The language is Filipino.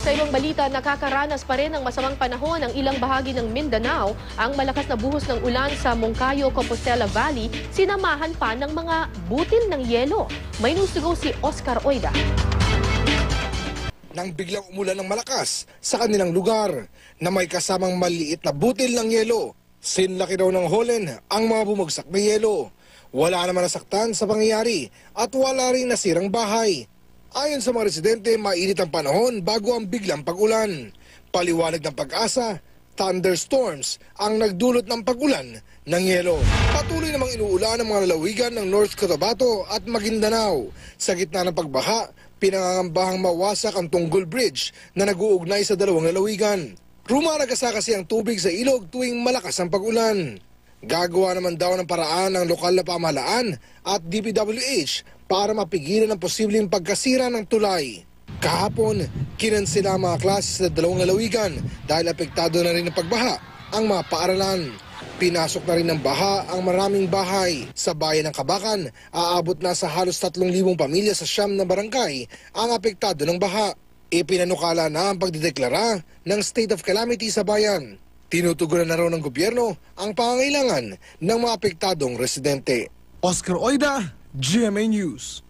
Sa ibang balita, nakakaranas pa rin ng masamang panahon ang ilang bahagi ng Mindanao. Ang malakas na buhos ng ulan sa Moncayo, Compostela Valley, sinamahan pa ng mga butil ng yelo. May news to go si Oscar Oida. Nang biglang umulan ng malakas sa kanilang lugar na may kasamang maliit na butil ng yelo. Sinlaki daw ng holen ang mga bumagsak na yelo. Wala naman nasaktan sa pangyayari at wala rin nasirang bahay. Ayon sa mga residente, mainit ang panahon bago ang biglang pag-ulan. Paliwanag ng Pag-asa, thunderstorms ang nagdulot ng pag-ulan ng yelo. Patuloy namang inuulan ang mga lalawigan ng North Cotabato at Maguindanao. Sa gitna ng pagbaha, pinangangambahang mawasak ang Tunggol Bridge na nag-uugnay sa dalawang lalawigan. Rumaragasa kasi ang tubig sa ilog tuwing malakas ang pag-ulan. Gagawa naman daw ng paraan ng lokal na pamahalaan at DPWH para mapigilan ang posibleng pagkasira ng tulay. Kahapon, kinansela ang mga klase sa dalawang lalawigan dahil apektado na rin ng pagbaha ang mga paaralan. Pinasok na rin ng baha ang maraming bahay. Sa bayan ng Kabakan, aabot na sa halos 3,000 pamilya sa siyam na barangay ang apektado ng baha. Ipinanukala na ang pagdideklara ng state of calamity sa bayan. Tinutugunan na raw ng gobyerno ang pangangailangan ng mga apektadong residente. Oscar Oida, GMA News.